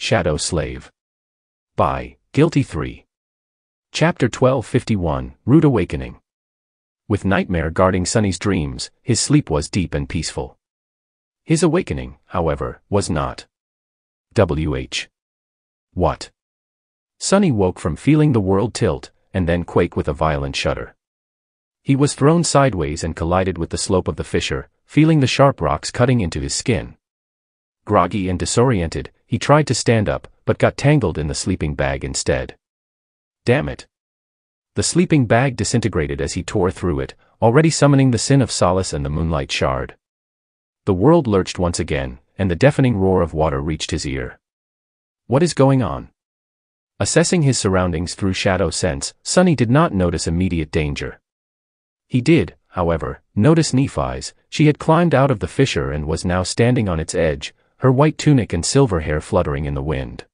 Shadow Slave. By Guiltythree. Chapter 1251, Rude Awakening. With nightmare guarding Sunny's dreams, his sleep was deep and peaceful. His awakening, however, was not. What? Sunny woke from feeling the world tilt, and then quake with a violent shudder. He was thrown sideways and collided with the slope of the fissure, feeling the sharp rocks cutting into his skin. Groggy and disoriented, he tried to stand up, but got tangled in the sleeping bag instead. Damn it. The sleeping bag disintegrated as he tore through it, already summoning the sin of solace and the moonlight shard. The world lurched once again, and the deafening roar of water reached his ear. What is going on? Assessing his surroundings through shadow sense, Sunny did not notice immediate danger. He did, however, notice Nephi's. She had climbed out of the fissure and was now standing on its edge, her white tunic and silver hair fluttering in the wind.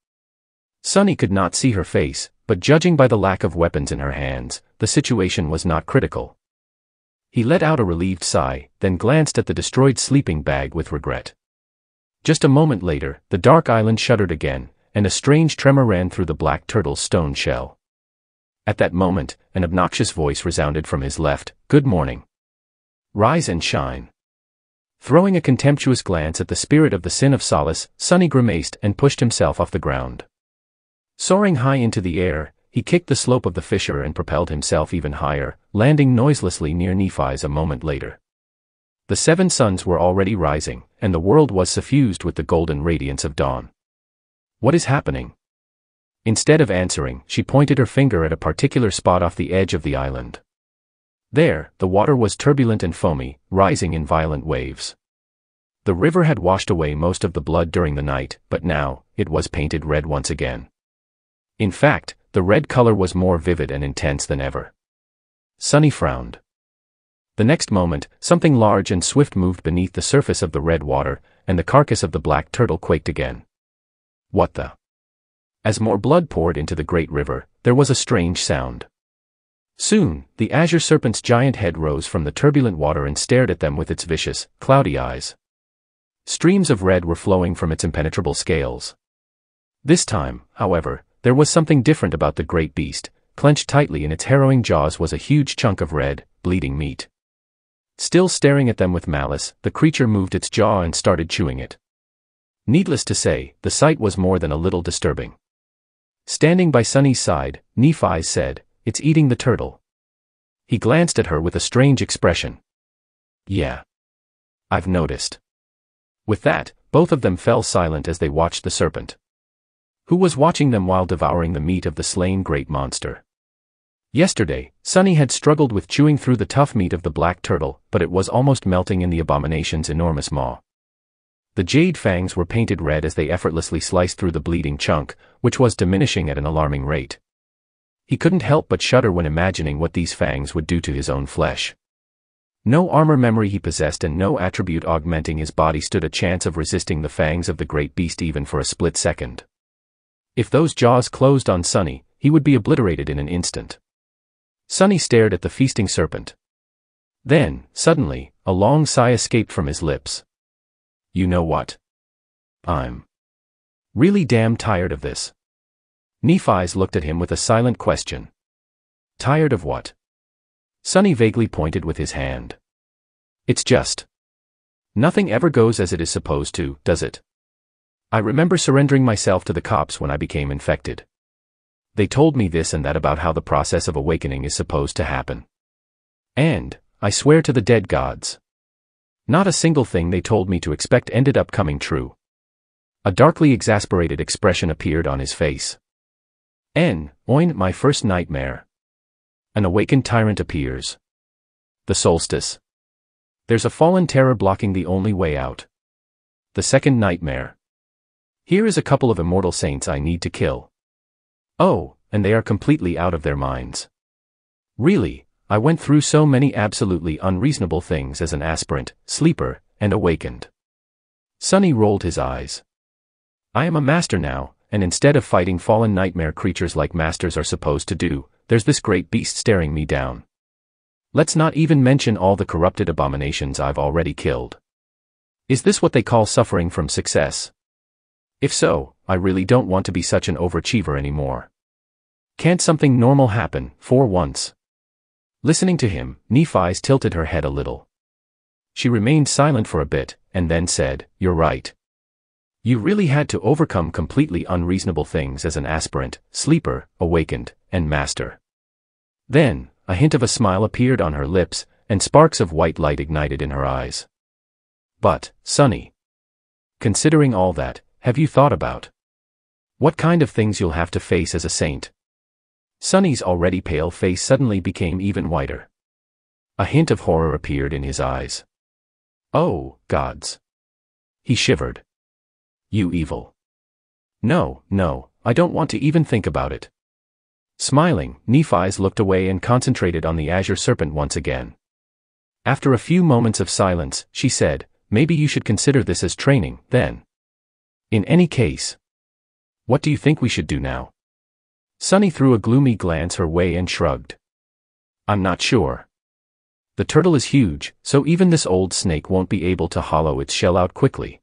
Sunny could not see her face, but judging by the lack of weapons in her hands, the situation was not critical. He let out a relieved sigh, then glanced at the destroyed sleeping bag with regret. Just a moment later, the dark island shuddered again, and a strange tremor ran through the black turtle's stone shell. At that moment, an obnoxious voice resounded from his left, "Good morning. Rise and shine." Throwing a contemptuous glance at the spirit of the sin of solace, Sunny grimaced and pushed himself off the ground. Soaring high into the air, he kicked the slope of the fissure and propelled himself even higher, landing noiselessly near Nephi's a moment later. The 7 suns were already rising, and the world was suffused with the golden radiance of dawn. What is happening? Instead of answering, she pointed her finger at a particular spot off the edge of the island. There, the water was turbulent and foamy, rising in violent waves. The river had washed away most of the blood during the night, but now, it was painted red once again. In fact, the red color was more vivid and intense than ever. Sunny frowned. The next moment, something large and swift moved beneath the surface of the red water, and the carcass of the black turtle quaked again. What the? As more blood poured into the great river, there was a strange sound. Soon, the azure serpent's giant head rose from the turbulent water and stared at them with its vicious, cloudy eyes. Streams of red were flowing from its impenetrable scales. This time, however, there was something different about the great beast. Clenched tightly in its harrowing jaws was a huge chunk of red, bleeding meat. Still staring at them with malice, the creature moved its jaw and started chewing it. Needless to say, the sight was more than a little disturbing. Standing by Sunny's side, Nephi said, "It's eating the turtle." He glanced at her with a strange expression. "Yeah. I've noticed." With that, both of them fell silent as they watched the serpent. Who was watching them while devouring the meat of the slain great monster? Yesterday, Sunny had struggled with chewing through the tough meat of the black turtle, but it was almost melting in the abomination's enormous maw. The jade fangs were painted red as they effortlessly sliced through the bleeding chunk, which was diminishing at an alarming rate. He couldn't help but shudder when imagining what these fangs would do to his own flesh. No armor memory he possessed and no attribute augmenting his body stood a chance of resisting the fangs of the great beast even for a split second. If those jaws closed on Sunny, he would be obliterated in an instant. Sunny stared at the feasting serpent. Then, suddenly, a long sigh escaped from his lips. You know what? I'm really damn tired of this. Nephi's looked at him with a silent question. Tired of what? Sunny vaguely pointed with his hand. It's just. Nothing ever goes as it is supposed to, does it? I remember surrendering myself to the cops when I became infected. They told me this and that about how the process of awakening is supposed to happen. And, I swear to the dead gods, not a single thing they told me to expect ended up coming true. A darkly exasperated expression appeared on his face. Oin, my first nightmare. An awakened tyrant appears. The solstice. There's a fallen terror blocking the only way out. The second nightmare. Here is a couple of immortal saints I need to kill. Oh, and they are completely out of their minds. Really, I went through so many absolutely unreasonable things as an aspirant, sleeper, and awakened. Sunny rolled his eyes. I am a master now, and instead of fighting fallen nightmare creatures like masters are supposed to do, there's this great beast staring me down. Let's not even mention all the corrupted abominations I've already killed. Is this what they call suffering from success? If so, I really don't want to be such an overachiever anymore. Can't something normal happen, for once? Listening to him, Nephi's tilted her head a little. She remained silent for a bit, and then said, "You're right. You really had to overcome completely unreasonable things as an aspirant, sleeper, awakened, and master." Then, a hint of a smile appeared on her lips, and sparks of white light ignited in her eyes. "But, Sonny, considering all that, have you thought about what kind of things you'll have to face as a saint?" Sonny's already pale face suddenly became even whiter. A hint of horror appeared in his eyes. "Oh, gods!" He shivered. "You evil. No, I don't want to even think about it." Smiling, Nephi's looked away and concentrated on the azure serpent once again. After a few moments of silence, she said, "Maybe you should consider this as training, then. In any case, what do you think we should do now?" Sonny threw a gloomy glance her way and shrugged. "I'm not sure. The turtle is huge, so even this old snake won't be able to hollow its shell out quickly.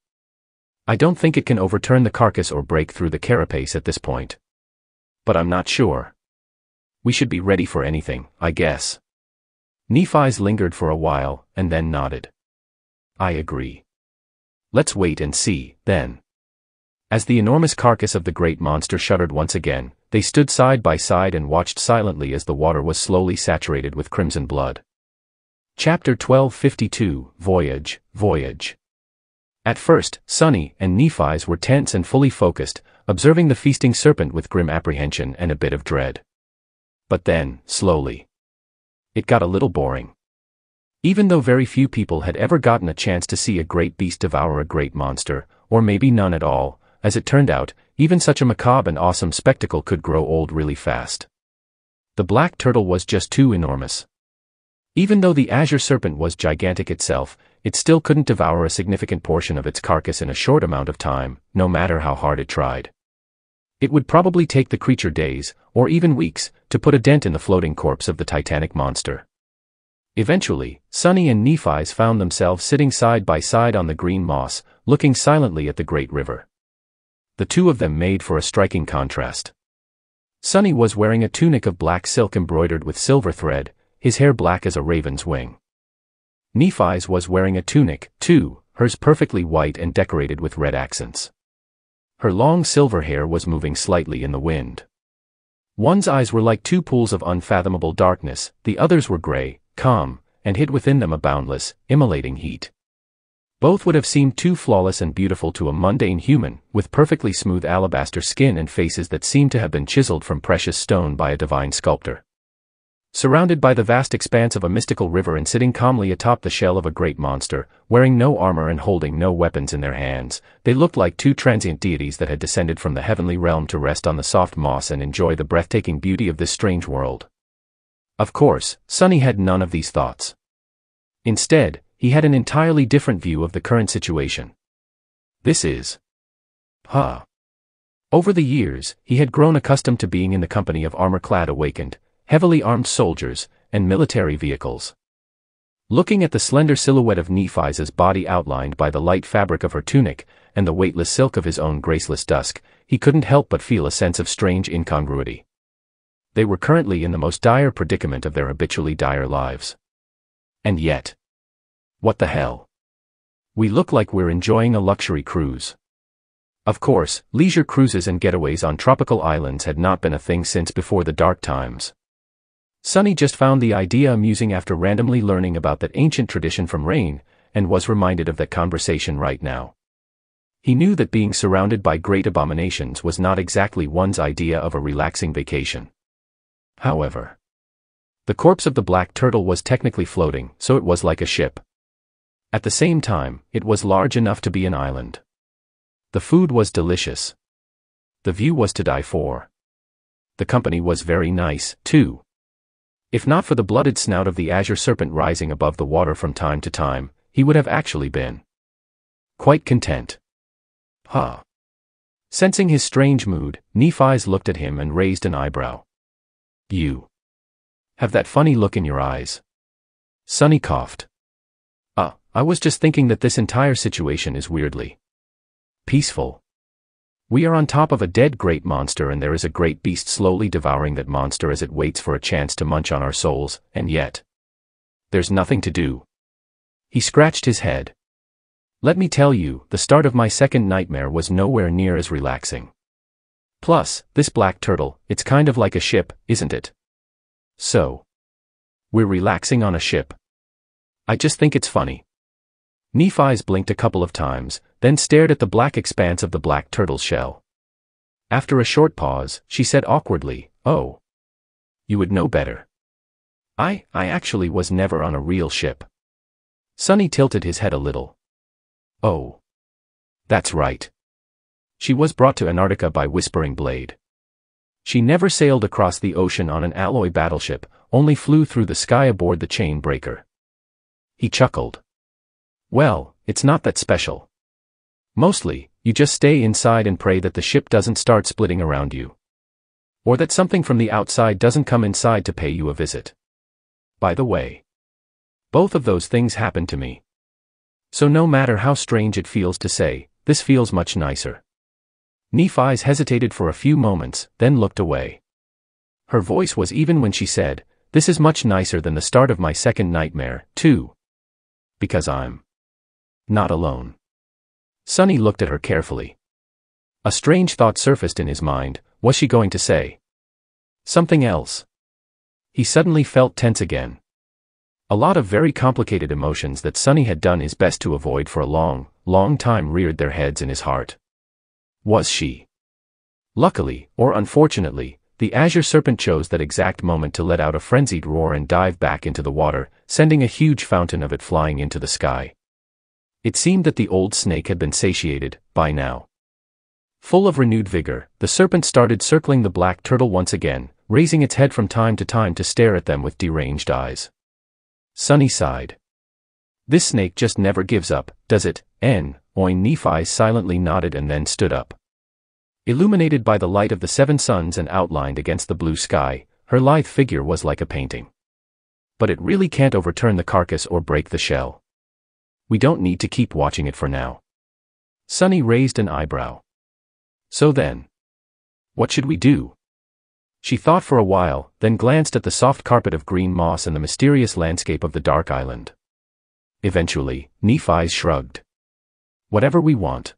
I don't think it can overturn the carcass or break through the carapace at this point. But I'm not sure. We should be ready for anything, I guess." Nephi's lingered for a while, and then nodded. "I agree. Let's wait and see, then." As the enormous carcass of the great monster shuddered once again, they stood side by side and watched silently as the water was slowly saturated with crimson blood. Chapter 1252, Voyage. At first, Sonny and Nephi's were tense and fully focused, observing the feasting serpent with grim apprehension and a bit of dread. But then, slowly, it got a little boring. Even though very few people had ever gotten a chance to see a great beast devour a great monster, or maybe none at all, as it turned out, even such a macabre and awesome spectacle could grow old really fast. The black turtle was just too enormous. Even though the azure serpent was gigantic itself, it still couldn't devour a significant portion of its carcass in a short amount of time, no matter how hard it tried. It would probably take the creature days, or even weeks, to put a dent in the floating corpse of the titanic monster. Eventually, Sonny and Nephi's found themselves sitting side by side on the green moss, looking silently at the great river. The two of them made for a striking contrast. Sonny was wearing a tunic of black silk embroidered with silver thread, his hair black as a raven's wing. Nephi's was wearing a tunic, too, hers perfectly white and decorated with red accents. Her long silver hair was moving slightly in the wind. One's eyes were like two pools of unfathomable darkness, the others were gray, calm, and hid within them a boundless, immolating heat. Both would have seemed too flawless and beautiful to a mundane human, with perfectly smooth alabaster skin and faces that seemed to have been chiseled from precious stone by a divine sculptor. Surrounded by the vast expanse of a mystical river and sitting calmly atop the shell of a great monster, wearing no armor and holding no weapons in their hands, they looked like two transient deities that had descended from the heavenly realm to rest on the soft moss and enjoy the breathtaking beauty of this strange world. Of course, Sonny had none of these thoughts. Instead, he had an entirely different view of the current situation. Over the years, he had grown accustomed to being in the company of armor-clad awakened, heavily armed soldiers, and military vehicles. Looking at the slender silhouette of Nephi's body outlined by the light fabric of her tunic, and the weightless silk of his own graceless dusk, he couldn't help but feel a sense of strange incongruity. They were currently in the most dire predicament of their habitually dire lives. And yet, what the hell? We look like we're enjoying a luxury cruise. Of course, leisure cruises and getaways on tropical islands had not been a thing since before the dark times. Sonny just found the idea amusing after randomly learning about that ancient tradition from Rain, and was reminded of that conversation right now. He knew that being surrounded by great abominations was not exactly one's idea of a relaxing vacation. However, the corpse of the black turtle was technically floating, so it was like a ship. At the same time, it was large enough to be an island. The food was delicious. The view was to die for. The company was very nice, too. If not for the blooded snout of the azure serpent rising above the water from time to time, he would have actually been quite content. Sensing his strange mood, Nephi's looked at him and raised an eyebrow. "You have that funny look in your eyes." Sonny coughed. I was just thinking that this entire situation is weirdly peaceful. We are on top of a dead great monster and there is a great beast slowly devouring that monster as it waits for a chance to munch on our souls, and yet there's nothing to do. He scratched his head. Let me tell you, the start of my second nightmare was nowhere near as relaxing. Plus, this black turtle, it's kind of like a ship, isn't it? So, we're relaxing on a ship. I just think it's funny. Nephi's blinked a couple of times, then stared at the black expanse of the black turtle's shell. After a short pause, she said awkwardly, "Oh. You would know better. I actually was never on a real ship." Sunny tilted his head a little. "Oh. That's right. She was brought to Antarctica by Whispering Blade. She never sailed across the ocean on an alloy battleship, only flew through the sky aboard the chain breaker." He chuckled. "Well, it's not that special. Mostly, you just stay inside and pray that the ship doesn't start splitting around you. Or that something from the outside doesn't come inside to pay you a visit. By the way, both of those things happen to me. So no matter how strange it feels to say, this feels much nicer." Nephi's hesitated for a few moments, then looked away. Her voice was even when she said, "This is much nicer than the start of my second nightmare, too. Because I'm not alone." Sunny looked at her carefully. A strange thought surfaced in his mind. Was she going to say something else? He suddenly felt tense again. A lot of very complicated emotions that Sunny had done his best to avoid for a long, long time reared their heads in his heart. Was she? Luckily, or unfortunately, the azure serpent chose that exact moment to let out a frenzied roar and dive back into the water, sending a huge fountain of it flying into the sky. It seemed that the old snake had been satiated, by now. Full of renewed vigor, the serpent started circling the black turtle once again, raising its head from time to stare at them with deranged eyes. Sunny sighed. "This snake just never gives up, does it, Oin?" Nephi silently nodded and then stood up. Illuminated by the light of the 7 suns and outlined against the blue sky, her lithe figure was like a painting. "But it really can't overturn the carcass or break the shell. We don't need to keep watching it for now." Sunny raised an eyebrow. "So then, what should we do?" She thought for a while, then glanced at the soft carpet of green moss and the mysterious landscape of the dark island. Eventually, Nephi shrugged. "Whatever we want."